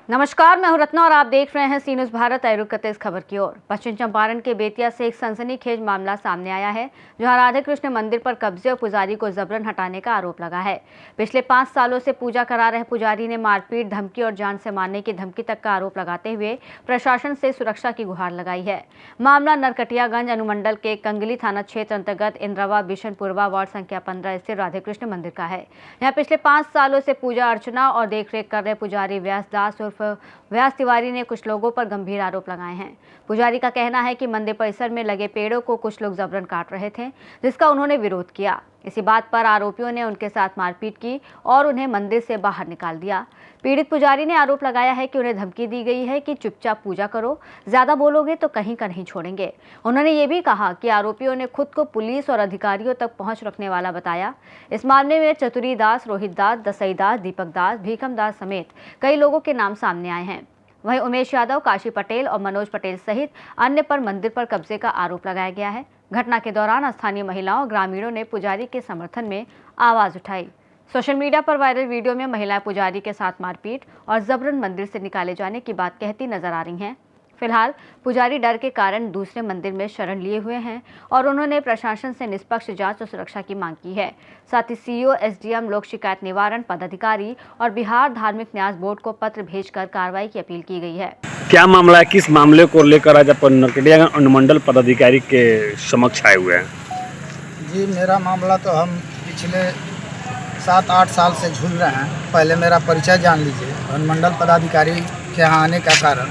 नमस्कार, मैं हूं रत्ना और आप देख रहे हैं सी न्यूज़ भारत। आए रुक करते इस खबर की ओर। पश्चिम चंपारण के बेतिया से एक सनसनीखेज मामला सामने आया है, जहां राधे कृष्ण मंदिर पर कब्जे और पुजारी को जबरन हटाने का आरोप लगा है। पिछले 5 सालों से पूजा करा रहे पुजारी ने मारपीट, धमकी और जान से मारने की धमकी तक का आरोप लगाते हुए प्रशासन से सुरक्षा की गुहार लगाई है। मामला नरकटियागंज अनुमंडल के कंगली थाना क्षेत्र अंतर्गत इंद्रवा बिशनपुरवा वार्ड संख्या 15 स्थित राधे कृष्ण मंदिर का है। यहाँ पिछले 5 सालों से पूजा अर्चना और देखरेख कर रहे पुजारी व्यास दास और व्यास तिवारी ने कुछ लोगों पर गंभीर आरोप लगाए हैं। पुजारी का कहना है कि मंदिर परिसर में लगे पेड़ों को कुछ लोग जबरन काट रहे थे, जिसका उन्होंने विरोध किया। इसी बात पर आरोपियों ने उनके साथ मारपीट की और उन्हें मंदिर से बाहर निकाल दिया। पीड़ित पुजारी ने आरोप लगाया है कि उन्हें धमकी दी गई है कि चुपचाप पूजा करो, ज्यादा बोलोगे तो कहीं का नहीं छोड़ेंगे। उन्होंने ये भी कहा कि आरोपियों ने खुद को पुलिस और अधिकारियों तक पहुंच रखने वाला बताया। इस मामले में चतुरी दास, रोहित दास, दसई दास, दीपक दास, भीखम दास समेत कई लोगों के नाम सामने आए हैं। वहीं उमेश यादव, काशी पटेल और मनोज पटेल सहित अन्य पर मंदिर पर कब्जे का आरोप लगाया गया है। घटना के दौरान स्थानीय महिलाओं और ग्रामीणों ने पुजारी के समर्थन में आवाज उठाई। सोशल मीडिया पर वायरल वीडियो में महिलाएं पुजारी के साथ मारपीट और जबरन मंदिर से निकाले जाने की बात कहती नजर आ रही हैं। फिलहाल पुजारी डर के कारण दूसरे मंदिर में शरण लिए हुए हैं और उन्होंने प्रशासन से निष्पक्ष जांच और सुरक्षा की मांग की है। साथ ही सीईओ, एसडीएम, लोक शिकायत निवारण पदाधिकारी और बिहार धार्मिक न्यास बोर्ड को पत्र भेजकर कार्रवाई की अपील की गई है। क्या मामला है, किस मामले को लेकर आज अपन नरकटियागंज अनुमंडल पदाधिकारी के समक्ष आए हुए हैं? जी, मेरा मामला तो हम पिछले 7-8 साल से झूल रहे हैं। पहले मेरा परिचय जान लीजिए। अनुमंडल पदाधिकारी के यहाँ आने का कारण,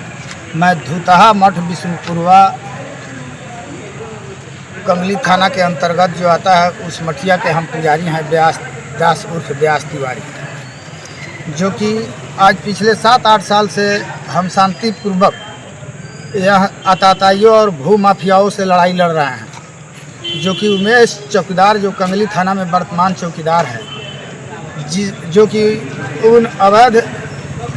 मैं धूतहा मठ बिशनपुरवा कंगली थाना के अंतर्गत जो आता है उस मठिया के हम पुजारी हैं, व्यास दास उर्फ व्यास तिवारी, जो कि आज पिछले 7-8 साल से हम शांतिपूर्वक यह आताताइयों और भू माफियाओं से लड़ाई लड़ रहे हैं। जो कि उमेश चौकीदार, जो कंगली थाना में वर्तमान चौकीदार है, जो कि उन अवैध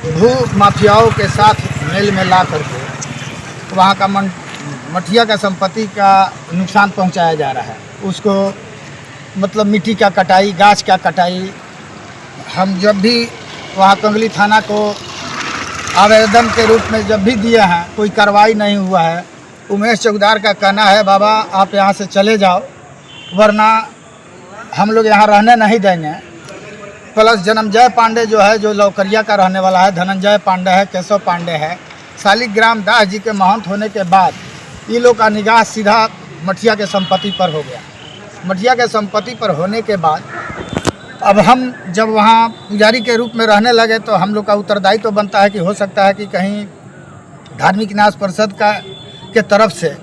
भू माफियाओं के साथ मेल में ला करके वहाँ का मठिया का संपत्ति का नुकसान पहुँचाया जा रहा है। उसको मतलब मिट्टी का कटाई, गाछ का कटाई, हम जब भी वहाँ कंगली थाना को आवेदन के रूप में जब भी दिए हैं, कोई कार्रवाई नहीं हुआ है। उमेश चौकीदार का कहना है, बाबा आप यहाँ से चले जाओ वरना हम लोग यहाँ रहने नहीं देंगे। प्लस जन्मजय पांडे जो है, जो लौकरिया का रहने वाला है, धनंजय पांडे है, केशव पांडे है, शालिग्राम दास जी के महंत होने के बाद ये लोग का निगाह सीधा मठिया के संपत्ति पर हो गया। मठिया के संपत्ति पर होने के बाद अब हम जब वहाँ पुजारी के रूप में रहने लगे तो हम लोग का उत्तरदायित्व तो बनता है कि हो सकता है कि कहीं धार्मिक न्यास परिषद के तरफ से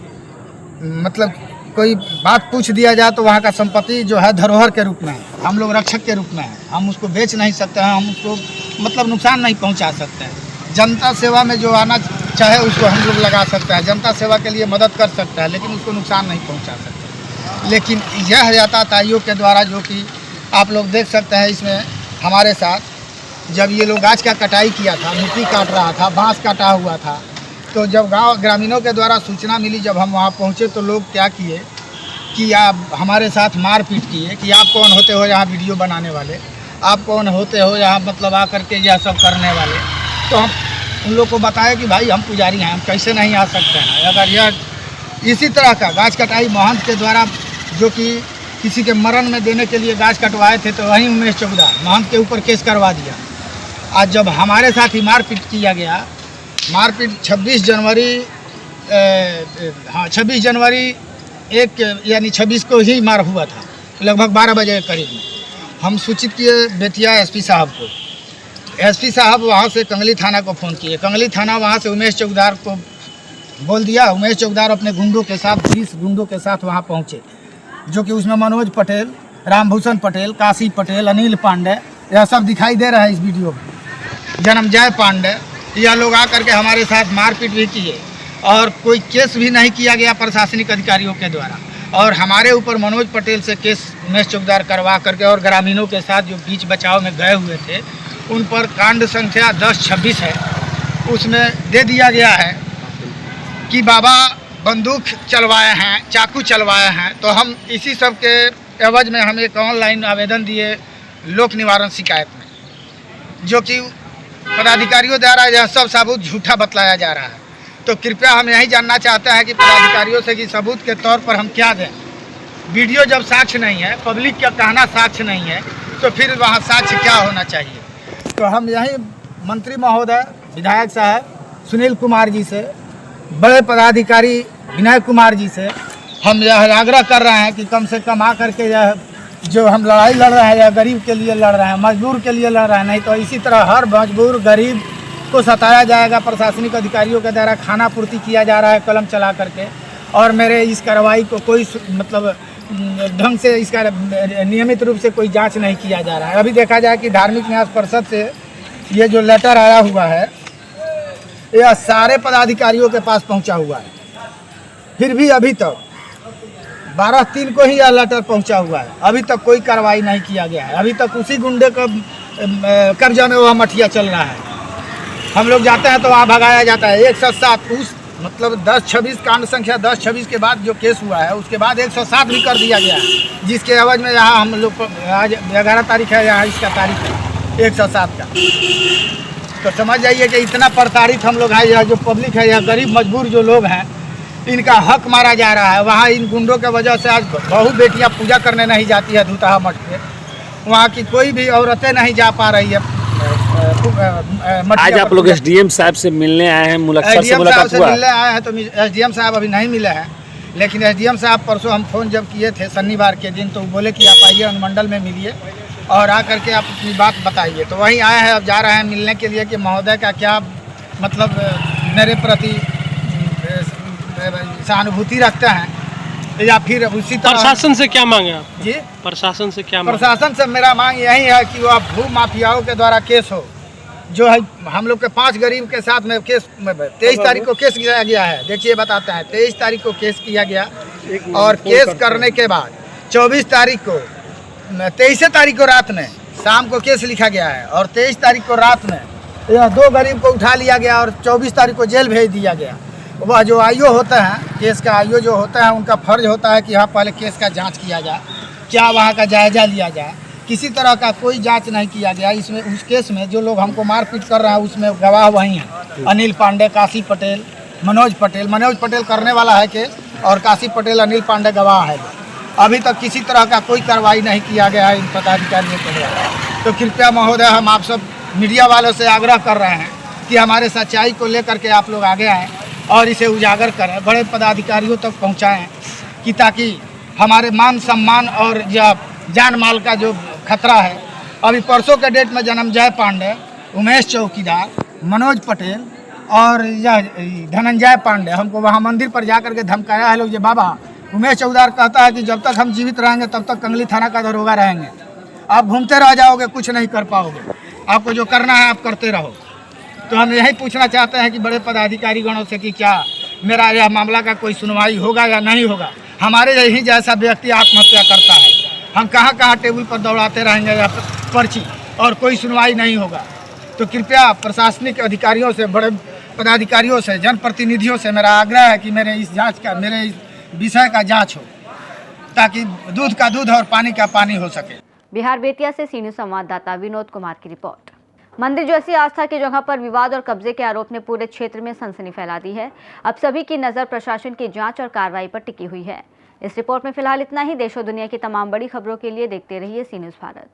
मतलब कोई बात पूछ दिया जाए तो वहाँ का संपत्ति जो है धरोहर के रूप में है, हम लोग रक्षक के रूप में है, हम उसको बेच नहीं सकते हैं, हम उसको मतलब नुकसान नहीं पहुँचा सकते हैं। जनता सेवा में जो आना चाहे उसको हम लोग लगा सकते हैं, जनता सेवा के लिए मदद कर सकता है, लेकिन उसको नुकसान नहीं पहुँचा सकते। लेकिन यह यातायातियों के द्वारा, जो कि आप लोग देख सकते हैं, इसमें हमारे साथ जब ये लोग गाछ का कटाई किया था, मिट्टी काट रहा था, बाँस काटा हुआ था, तो जब गांव ग्रामीणों के द्वारा सूचना मिली, जब हम वहां पहुंचे तो लोग क्या किए कि आप हमारे साथ मारपीट किए कि आप कौन होते हो यहाँ वीडियो बनाने वाले, आप कौन होते हो यहाँ मतलब आकर के यह सब करने वाले। तो हम उन लोग को बताया कि भाई हम पुजारी हैं, हम कैसे नहीं आ सकते हैं। अगर यह इसी तरह का गाछ कटाई महंत के द्वारा, जो कि किसी के मरण में देने के लिए गाछ कटवाए थे, तो वहीं उमेश चौकीदार महंत के ऊपर केस करवा दिया। आज जब हमारे साथ ही मारपीट किया गया, मारपीट 26 जनवरी 26 को ही मार हुआ था, लगभग 12 बजे के करीब में। हम सूचित किए बेतिया एसपी साहब को। एसपी साहब वहाँ से कंगली थाना को फ़ोन किए। कंगली थाना वहाँ से उमेश चौकीदार को बोल दिया। उमेश चौकीदार अपने गुंडों के साथ 20 गुंडों के साथ वहाँ पहुँचे, जो कि उसमें मनोज पटेल, रामभूषण पटेल, काशी पटेल, अनिल पांडे, यह सब दिखाई दे रहा है इस वीडियो में। जन्मजय पांडे, यह लोग आकर के हमारे साथ मारपीट भी किए और कोई केस भी नहीं किया गया प्रशासनिक अधिकारियों के द्वारा। और हमारे ऊपर मनोज पटेल से केस उमेश चौकीदार करवा करके और ग्रामीणों के साथ जो बीच बचाव में गए हुए थे उन पर कांड संख्या 1026 है, उसमें दे दिया गया है कि बाबा बंदूक चलवाए हैं, चाकू चलवाए हैं। तो हम इसी सब के एवज में हम एक ऑनलाइन आवेदन दिए लोक निवारण शिकायत में, जो कि पदाधिकारियों द्वारा यह सब सबूत झूठा बतलाया जा रहा है। तो कृपया हम यही जानना चाहते हैं कि पदाधिकारियों से कि सबूत के तौर पर हम क्या दें। वीडियो जब साक्ष्य नहीं है, पब्लिक का कहना साक्ष्य नहीं है, तो फिर वहाँ साक्ष्य क्या होना चाहिए। तो हम यही मंत्री महोदय, विधायक साहब सुनील कुमार जी से, बड़े पदाधिकारी विनय कुमार जी से हम यह आग्रह कर रहे हैं कि कम से कम आकर के यह जो हम लड़ाई लड़ रहे हैं, यह गरीब के लिए लड़ रहे हैं, मजदूर के लिए लड़ रहे हैं। नहीं तो इसी तरह हर मजबूर गरीब को सताया जाएगा। प्रशासनिक अधिकारियों के द्वारा खाना पूर्ति किया जा रहा है कलम चला करके, और मेरे इस कार्रवाई को कोई मतलब ढंग से इसका नियमित रूप से कोई जांच नहीं किया जा रहा है। अभी देखा जाए कि धार्मिक न्यास परिषद से ये जो लेटर आया हुआ है, यह सारे पदाधिकारियों के पास पहुंचा हुआ है, फिर भी अभी तक 12/3 को ही यह लेटर पहुंचा हुआ है। अभी तक कोई कार्रवाई नहीं किया गया है। अभी तक उसी गुंडे का कब्जा में वह मठिया चल रहा है। हम लोग जाते हैं तो वहाँ भगाया जाता है। 107 उस मतलब 10-26 कांड संख्या 10-26 के बाद जो केस हुआ है, उसके बाद 107 भी कर दिया गया है, जिसके एवज में यहाँ हम लोग आज 11 तारीख है, यहाँ इसका तारीख है 107 का। तो समझ जाइए कि इतना प्रताड़ित हम लोग हैं। यह जो पब्लिक है, यह गरीब मजबूर जो लोग हैं, इनका हक मारा जा रहा है। वहाँ इन गुंडों के वजह से आज बहु बेटियाँ पूजा करने नहीं जाती है धूताहा मठ पे। वहाँ की कोई भी औरतें नहीं जा पा रही है। आज आप लोग एसडीएम साहब से मिलने आए हैं, एसडीएम साहब से मिलने आए हैं। तो एसडीएम साहब अभी नहीं मिले हैं, लेकिन एसडीएम साहब परसों हम फ़ोन जब किए थे शनिवार के दिन, तो बोले कि आप आइए अनुमंडल में मिलिए और आकर के आप अपनी बात बताइए। तो वहीं आए हैं, अब जा रहे हैं मिलने के लिए कि महोदय का क्या मतलब मेरे प्रति सहानुभूति रखते हैं, या फिर उसी तरह प्रशासन से क्या मांगे आप? जी, प्रशासन से क्या मांगे? प्रशासन से मेरा मांग यही है कि वह भू माफियाओं के द्वारा केस हो, जो है हम लोग के 5 गरीब के साथ में केस 23 तारीख को केस किया गया है। देखिए बताते हैं, 23 तारीख को केस किया गया, और केस करने के बाद 24 तारीख को 23 तारीख को रात में शाम को केस लिखा गया है, और 23 तारीख को रात में यह 2 गरीब को उठा लिया गया और 24 तारीख को जेल भेज दिया गया। वह जो आईओ होते हैं, केस का आईओ जो होता है, उनका फर्ज होता है कि यहाँ पहले केस का जांच किया जाए, क्या वहाँ का जायजा लिया जाए। किसी तरह का कोई जांच नहीं किया गया। इसमें उस केस में जो लोग हमको मारपीट कर रहे हैं, उसमें गवाह वही हैं, अनिल पांडे, काशी पटेल, मनोज पटेल करने वाला है केस, और काशी पटेल, अनिल पांडे गवाह है। अभी तक किसी तरह का कोई कार्रवाई नहीं किया गया है इन पदाधिकारियों के द्वारा। तो कृपया महोदय, हम आप सब मीडिया वालों से आग्रह कर रहे हैं कि हमारे सच्चाई को लेकर के आप लोग आगे आएँ और इसे उजागर करें, बड़े पदाधिकारियों तक पहुंचाएं, कि ताकि हमारे मान सम्मान और जान माल का जो खतरा है। अभी परसों के डेट में जन्मजय पांडे, उमेश चौकीदार, मनोज पटेल और यह धनंजय पांडे हमको वहाँ मंदिर पर जा कर के धमकाया है लोग। जो बाबा उमेश चौकीदार कहता है कि जब तक हम जीवित रहेंगे तब तक कंगली थाना का दरोगा रहेंगे, आप घूमते रह जाओगे, कुछ नहीं कर पाओगे, आपको जो करना है आप करते रहो। तो हम यही पूछना चाहते हैं कि बड़े पदाधिकारी गणों से कि क्या मेरा यह मामला का कोई सुनवाई होगा या नहीं होगा। हमारे यही जैसा व्यक्ति आत्महत्या करता है, हम कहाँ टेबल पर दौड़ाते रहेंगे या पर्ची, और कोई सुनवाई नहीं होगा। तो कृपया प्रशासनिक अधिकारियों से, बड़े पदाधिकारियों से, जनप्रतिनिधियों से मेरा आग्रह है कि मेरे इस विषय का जाँच हो, ताकि दूध का दूध और पानी का पानी हो सके। बिहार बेतिया से सी न्यूज़ संवाददाता विनोद कुमार की रिपोर्ट। मंदिर जैसी आस्था की जगह पर विवाद और कब्जे के आरोप ने पूरे क्षेत्र में सनसनी फैला दी है। अब सभी की नजर प्रशासन की जांच और कार्रवाई पर टिकी हुई है। इस रिपोर्ट में फिलहाल इतना ही। देश और दुनिया की तमाम बड़ी खबरों के लिए देखते रहिए सी न्यूज़ भारत।